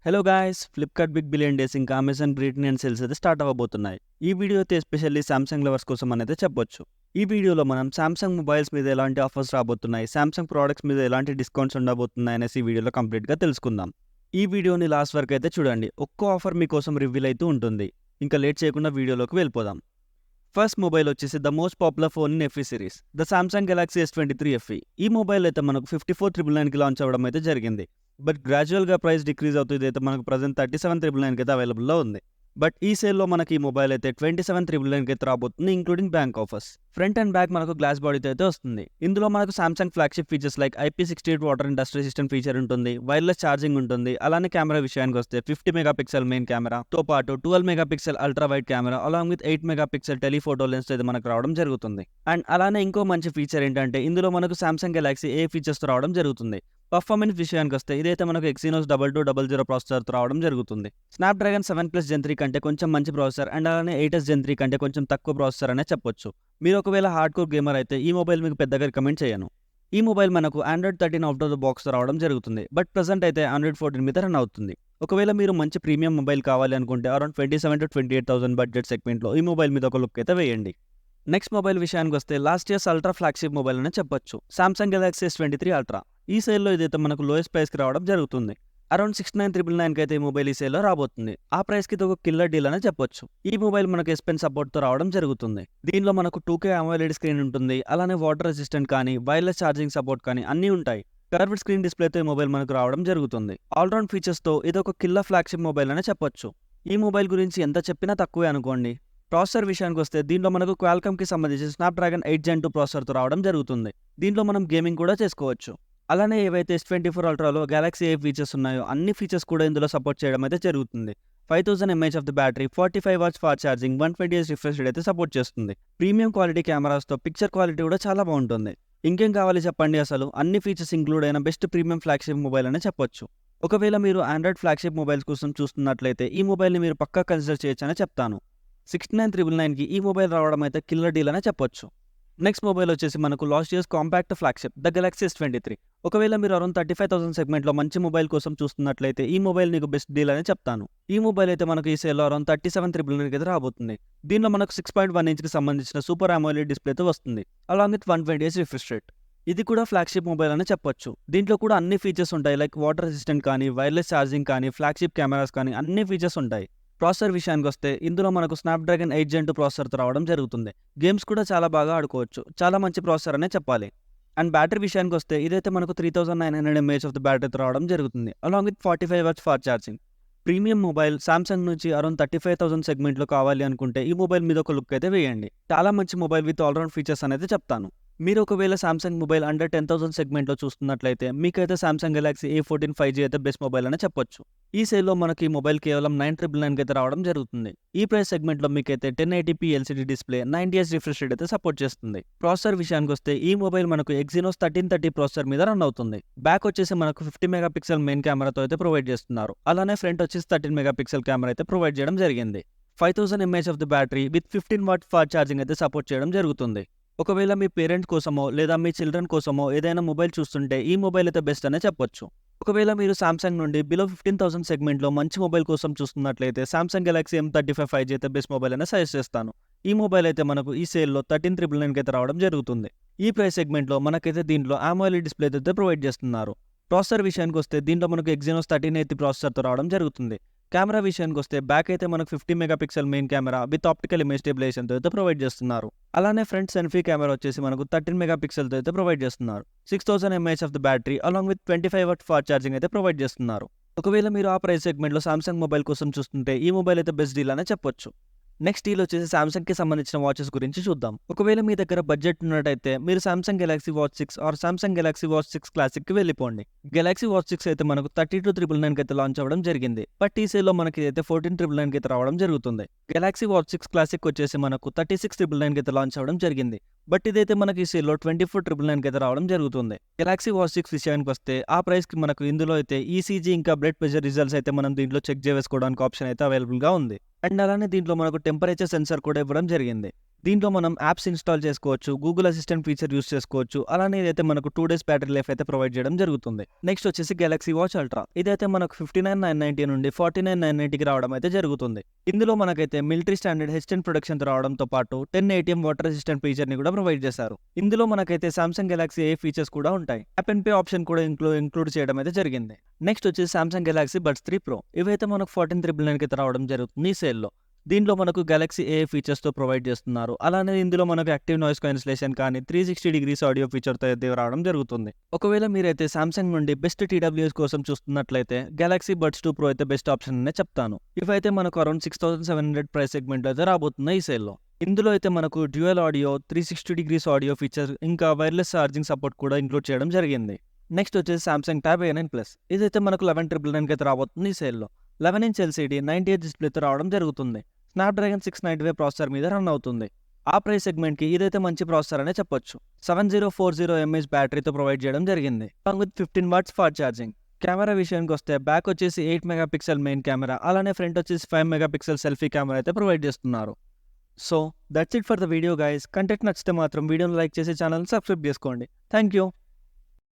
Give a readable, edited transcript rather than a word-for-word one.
Hello guys, Flipkart big billion days ఇంకా Amazon great Indian sales అయితే start అవ్వబోతున్నాయి. ఈ వీడియో అయితే ఎస్పెషల్లీ సామ్సంగ్ లవర్స్ కోసం అనేది చెప్పొచ్చు. ఈ వీడియోలో మనం సామ్సంగ్ మొబైల్స్ మీద ఎలాంటి ఆఫర్స్ రాబోతున్నాయి, సామ్సంగ్ ప్రోడక్ట్స్ మీద ఎలాంటి డిస్కౌంట్స్ ఉండబోతున్నాయి అనేసి ఈ వీడియోలో కంప్లీట్గా తెలుసుకుందాం. ఈ వీడియోని లాస్ట్ వరకు అయితే చూడండి. ఒక్కో ఆఫర్ మీకోసం రివీల్ అవుతూ ఉంటుంది. ఇంకా లేట్ చేయకుండా వీడియోలోకి వెళ్ళిపోదాం. ఫస్ట్ మొబైల్ వచ్చేసి the most popular phone in FE series, the Samsung Galaxy S23 FE. ఈ మొబైల్ అయితే మనకు 54,999కి లాంచ్ అవ్వడం అయితే జరిగింది. బట్ గ్రాడ్యువల్గా ప్రైస్ డిక్రీజ్ అవుతుంది. అయితే మనకు ప్రజెంట్ 37,999కి అయితే అవైలబుల్లో ఉంది. బట్ ఈ సేల్లో మనకి ఈ మొబైల్ అయితే 27,999కి అయితే రాబోతుంది, including bank offers. Front and back మనకు గ్లాస్ బాడీతో అయితే వస్తుంది. ఇందులో మనకు Samsung flagship features like IP68 water industry resistant feature ఉంటుంది, వైర్లెస్ ఛార్జింగ్ ఉంటుంది. అలానే కెమెరా విషయానికి వస్తే 50 మెగాపిక్సెల్ మెయిన్ కెమెరా తో పాటు 12 megapixel ultra wide camera along with 8 megapixel telephoto lens అయితే మనకు రావడం జరుగుతుంది. అండ్ అలానే ఇంకో మంచి ఫీచర్ ఏంటంటే ఇందులో మనకు సామ్సంగ్ గెలాక్సీ ఏ ఫీచర్స్ తో రావడం జరుగుతుంది. పర్ఫార్మెన్స్ విషయానికి వస్తే ఇదైతే మనకు Exynos 2200 ప్రాసెసర్తో రావడం జరుగుతుంది. స్నాప్డ్రాగన్ 7+ Gen 3 కంటే కొంచెం మంచి ప్రాసెసర్ అండ్ అలానే 8s Gen 3 కంటే కొంచెం తక్కువ ప్రాసెసర్ అనే చెప్పొచ్చు. మీరు ఒకవేళ హార్డ్ కోర్ గేమర్ అయితే ఈ మొబైల్ మీకు పెద్దగా రికమెండ్ చేయను. ఈ మొబైల్ మనకు Android 13 అవుట్ ఆఫ్ ద బాక్స్తో రావడం జరుగుతుంది. బట్ ప్రజెంట్ అయితే Android 14 మీద రన్ అవుతుంది. ఒకవేళ మీరు మంచి ప్రీమియం మొబైల్ కావాలి అనుకుంటే అరౌండ్ 27,000 to 28,000 బడ్జెట్ సెగ్మెంట్లో ఈ మొబైల్ మీద ఒక లుక్ అయితే వేయండి. నెక్స్ట్ మొబైల్ విషయానికి వస్తే last years ultra flagship mobile అనే చెప్పొచ్చు, సామ్సంగ్ గెలాక్సీ S23 అల్ట్రా. ఈ సేల్లో ఇదైతే మనకు లోయెస్ట్ ప్రైస్కి రావడం జరుగుతుంది. అరౌండ్ 69,999కి అయితే ఈ మొబైల్ ఈ సేల్లో రాబోతుంది. ఆ ప్రైస్కి ఇది ఒక కిల్లర్ డీల్ అనే చెప్పొచ్చు. ఈ మొబైల్ మనకు S Pen సపోర్ట్తో రావడం జరుగుతుంది. దీనిలో మనకు 2K AMOLED స్క్రీన్ ఉంటుంది. అలానే వాటర్ రెసిస్టెంట్ కానీ వైర్లెస్ ఛార్జింగ్ సపోర్ట్ కానీ అన్నీ ఉంటాయి. కర్వ్డ్ స్క్రీన్ డిస్ప్లేతో ఈ మొబైల్ మనకు రావడం జరుగుతుంది. ఆల్రౌండ్ ఫీచర్స్తో ఇది ఒక కిల్లర్ ఫ్లాగ్షిప్ మొబైల్ అనే చెప్పొచ్చు. ఈ మొబైల్ గురించి ఎంత చెప్పినా తక్కువే అనుకోండి. ప్రాసెసర్ విషయానికి వస్తే దీంట్లో మనకు క్వాల్కామ్కి సంబంధించి స్నాప్డ్రాగన్ 8 Gen 2 ప్రాసెసర్తో రావడం జరుగుతుంది. దీంట్లో మనం గేమింగ్ కూడా చేసుకోవచ్చు. అలానే ఏవైతే S24 అల్ట్రాలో గెలాక్సీ ఏ ఫీచర్స్ ఉన్నాయో అన్ని ఫీచర్స్ కూడా ఇందులో సపోర్ట్ చేయడం అయితే జరుగుతుంది. 5000 mAh of the battery, 45 watts fast charging, 120Hz refresh rate అయితే సపోర్ట్ చేస్తుంది. ప్రీమియం క్వాలిటీ కెమెరాస్తో పిక్చర్ క్వాలిటీ కూడా చాలా బాగుంటుంది. ఇంకేం కావాలి చెప్పండి, అసలు అన్ని ఫీచర్స్ ఇంక్లూడ్ అయిన బెస్ట్ ప్రీమియం ఫ్లాగ్షిప్ మొబైల్ అనే చెప్పొచ్చు. ఒకవేళ మీరు ఆండ్రాయిడ్ ఫ్లాగ్షిప్ మొబైల్స్ కోసం చూస్తున్నట్లయితే ఈ మొబైల్ని మీరు పక్కా కన్సిడర్ చేయొచ్చనే చెప్తాను. 69,999కి ఈ మొబైల్ రావడం అయితే కిల్లర్ డీల్ అనే చెప్పొచ్చు. నెక్స్ట్ మొబైల్ వచ్చేసి మనకు last years compact flagship the Galaxy S23. ఒకవేళ మీరు అరౌండ్ 35,000 సెగ్మెంట్లో మంచి మొబైల్ కోసం చూస్తున్నట్లయితే ఈ మొబైల్ నీకు బెస్ట్ డీల్ అని చెప్తాను. ఈ మొబైల్ అయితే మనకు ఈ సేల్లో అరౌండ్ 37,999కి అయితే రాబోతుంది. దీనిలో మనకు 6.1 ఇంచ్కి సంబంధించిన సూపర్ AMOLED డిస్ప్లేతో వస్తుంది, along with 120Hz refresh rate. ఇది కూడా ఫ్లాగ్షిప్ మొబైల్ అని చెప్పొచ్చు. దీంట్లో కూడా అన్ని ఫీచర్స్ ఉంటాయి, లైక్ వాటర్ రెసిస్టెంట్ కానీ వైర్లెస్ ఛార్జింగ్ కానీ ఫ్లాగ్షిప్ కెమెరాస్ కానీ అన్ని ఫీచర్స్ ఉంటాయి. ప్రాసెసర్ విషయానికి వస్తే ఇందులో మనకు స్నాప్డ్రాగన్ 8 Gen 2 ప్రాసెసర్తో రావడం జరుగుతుంది. గేమ్స్ కూడా చాలా బాగా ఆడుకోవచ్చు. చాలా మంచి ప్రాసెసర్ అనే చెప్పాలి. అండ్ బ్యాటరీ విషయానికి వస్తే ఇదైతే మనకు 3900 mAh ఆఫ్ ద బ్యాటరీతో రావడం జరుగుతుంది, along with 45 watts fast charging. Premium mobile Samsung నుంచి అరౌండ్ 35,000 సెగ్మెంట్లో కావాలి అనుకుంటే ఈ మొబైల్ మీద ఒక లుక్ అయితే వేయండి. చాలా మంచి మొబైల్ విత్ ఆల్రౌండ్ ఫీచర్స్ అనేది చెప్తాను. మీరు ఒకవేళ సామ్సంగ్ మొబైల్ అండర్ 10,000 సెగ్మెంట్లో చూస్తున్నట్లయితే మీకైతే సామ్సంగ్ గెలాక్సీ A14 5G అయితే బెస్ట్ మొబైల్ అని చెప్పొచ్చు. ఈ సేల్లో మనకి ఈ మొబైల్ కేవలం 9,999కి అయితే రావడం జరుగుతుంది. ఈ ప్రైస్ సెగ్మెంట్లో మీకైతే 1080p LCD display, 90Hz refresh rate అయితే సపోర్ట్ చేస్తుంది. ప్రాసెసర్ విషయానికి వస్తే ఈ మొబైల్ మనకు Exynos 1330 ప్రాసెసర్ మీద రన్ అవుతుంది. బ్యాక్ వచ్చేసి మనకు 50 మెగాపిక్సెల్ మెయిన్ కెమెరాతో అయితే ప్రొవైడ్ చేస్తున్నారు. అలానే ఫ్రంట్ వచ్చేసి 13 మెగాపిక్సెల్ కెమెరా అయితే ప్రొవైడ్ చేయడం జరిగింది. 5000 mAh of the battery with 15 watt fast charging అయితే సపోర్ట్ చేయడం జరుగుతుంది. ఒకవేళ మీ పేరెంట్ కోసమో లేదా మీ చిల్డ్రన్ కోసమో ఏదైనా మొబైల్ చూస్తుంటే ఈ మొబైల్ అయితే బెస్ట్ అనే చెప్పొచ్చు. ఒకవేళ మీరు సామ్సంగ్ నుండి బిలో 15,000 సెగ్మెంట్లో మంచి మొబైల్ కోసం చూస్తున్నట్లయితే సామ్సంగ్ గెలాక్సీ M35 5G అయితే బెస్ట్ మొబైల్ అనే సజెస్ట్ చేస్తాను. ఈ మొబైల్ అయితే మనకు ఈ సేల్లో 13,999కి అయితే రావడం జరుగుతుంది. ఈ ప్రైస్ సెగ్మెంట్లో మనకైతే దీంట్లో AMOLED డిస్ప్లే అయితే ప్రొవైడ్ చేస్తున్నారు. ప్రాసెసర్ విషయానికి వస్తే దీంట్లో మనకు Exynos 1380 ప్రాసెసర్తో రావడం జరుగుతుంది. కెమెరా విషయానికి వస్తే బ్యాక్ అయితే మనకు 50 megapixel main camera with optical image స్టెబిలైజేషన్తో అయితే ప్రొవైడ్ చేస్తున్నారు. అలానే ఫ్రంట్ సెల్ఫీ కెమెరా వచ్చేసి మనకు 13 మెగాపిక్సెల్తో అయితే ప్రొవైడ్ చేస్తున్నారు. 6000 mAh of the battery along with 25 watt fast charging అయితే ప్రొవైడ్ చేస్తున్నారు. ఒకవేళ మీరు ఆ ప్రైస్ సెగ్మెంట్లో సామ్సంగ్ మొబైల్ కోసం చూస్తుంటే ఈ మొబైల్ అయితే బెస్ట్ డీల్ అనే చెప్పొచ్చు. నెక్స్ట్ డీల్ వచ్చేసి సామ్సంగ్కి సంబంధించిన వాచెస్ గురించి చూద్దాం. ఒకవేళ మీ దగ్గర బడ్జెట్ ఉన్నట్టయితే మీరు Samsung Galaxy watch 6 or Samsung Galaxy watch 6 క్లాసిక్కి వెళ్ళిపోండి. గెలాక్సీ వాచ్ 6 అయితే మనకు 32,999కి అయితే లాంచ్ అవ్వడం జరిగింది. బట్ ఈ సేల్లో మనకి అయితే 14,999కి అయితే రావడం జరుగుతుంది. గెలాక్సీ వాచ్ 6 క్లాసిక్ వచ్చేసి మనకు 36,999కి అయితే లాంచ్ అవ్వడం జరిగింది. బట్ ఇదైతే మనకి ఈ సేల్లో 24,999కి అయితే రావడం జరుగుతుంది. గెలాక్సీ వాచ్ 6 విషయానికి వస్తే ఆ ప్రైస్కి మనకు ఇందులో అయితే ECG ఇంకా బ్లడ్ ప్రెషర్ రిజల్ట్స్ అయితే మనం దీంట్లో చెక్ చేసుకోవడానికి ఆప్షన్ అయితే అవైలబుల్గా ఉంది. అండ్ అలానే దీంట్లో మనకు టెంపరేచర్ సెన్సార్ కూడా ఇవ్వడం జరిగింది. దీంట్లో మనం యాప్స్ ఇన్‌స్టాల్ చేసుకోవచ్చు. గూగుల్ అసిస్టెంట్ ఫీచర్ యూజ్ చేసుకోవచ్చు. అలానే ఇదైతే మనకు 2 డేస్ బ్యాటరీ లైఫ్ అయితే ప్రొవైడ్ చేయడం జరుగుతుంది. నెక్స్ట్ వచ్చేసి గెలాక్సీ వాచ్ అల్ట్రా. ఇదైతే మనకు 59,990 నుండి 49,990కి రావడం అయితే జరుగుతుంది. ఇందులో మనకైతే మిలిటరీ స్టాండర్డ్ హెచ్10 ప్రొడక్షన్‌తో రావడంతో పాటు 10 ఏటీఎం వాటర్ రెసిస్టెంట్ ఫీచర్‌ని కూడా ప్రొవైడ్ చేశారు. ఇందులో మనకైతే సామ్సంగ్ గెలాక్సీ ఏ ఫీచర్స్ కూడా ఉంటాయి. ట్యాప్ అండ్ పే ఆప్షన్ కూడా ఇంక్లూడ్ చేయడం అయితే జరిగింది. నెక్స్ట్ వచ్చేసి సామ్సంగ్ గెలాక్సీ బడ్స్ 3 ప్రో. ఇవైతే మనకు 14,999కి అయితే రావడం జరుగుతుంది ఈ సేల్‌లో. దీంట్లో మనకు గెలాక్సీ ఏ ఫీచర్స్‌తో ప్రొవైడ్ చేస్తున్నారు. అలానే ఇందులో మనకు యాక్టివ్ నాయిస్ క్యాన్సిలేషన్ కానీ 360 డిగ్రీస్ ఆడియో ఫీచర్‌తో అయితే రావడం జరుగుతుంది. ఒకవేళ మీరైతే సామ్సంగ్ నుండి బెస్ట్ టీడబ్ల్యూఎస్ కోసం చూస్తున్నట్లయితే గెలాక్సీ బడ్స్ 2 ప్రో అయితే బెస్ట్ ఆప్షన్ అనే చెప్తాను. ఇవైతే మనకు అరౌండ్ 6,700 ప్రైస్ సెగ్మెంట్‌లో అయితే రాబోతున్నాయి ఈ సేల్‌లో. ఇందులో అయితే మనకు dual audio, 360 degrees audio feature ఇంకా వైర్లెస్ ఛార్జింగ్ సపోర్ట్ కూడా ఇంక్లూడ్ చేయడం జరిగింది. నెక్స్ట్ వచ్చేసి సామ్సంగ్ ట్యాబ్ A9 ప్లస్. ఇదైతే మనకు 11,999కి అయితే రాబోతుంది ఈ సేల్‌లో. 11 ఇంచ్ ఎల్సీడీ 98 డిస్ప్లేతో రావడం జరుగుతుంది. స్నాప్‌డ్రాగన్ 695 ప్రాసెసర్ మీద రన్ అవుతుంది. ఆ ప్రైస్ సెగ్మెంట్‌కి ఇదైతే మంచి ప్రాసెసర్ అనే చెప్పొచ్చు. 7040 ఎంఏహెచ్ బ్యాటరీతో ప్రొవైడ్ చేయడం జరిగింది. Along with 15 watts fast charging. Camera విషయానికి వస్తే బ్యాక్ వచ్చేసి 8 మెగాపిక్సెల్ మెయిన్ కెమెరా, అలానే ఫ్రంట్ వచ్చేసి 5 మెగాపిక్సెల్ సెల్ఫీ కెమెరా అయితే ప్రొవైడ్ చేస్తున్నారు. So that's it for the video guys. Content నచ్చితే మాత్రం వీడియోని లైక్ చేసి ఛానల్‌ని సబ్స్క్రైబ్ చేసుకోండి. Thank you.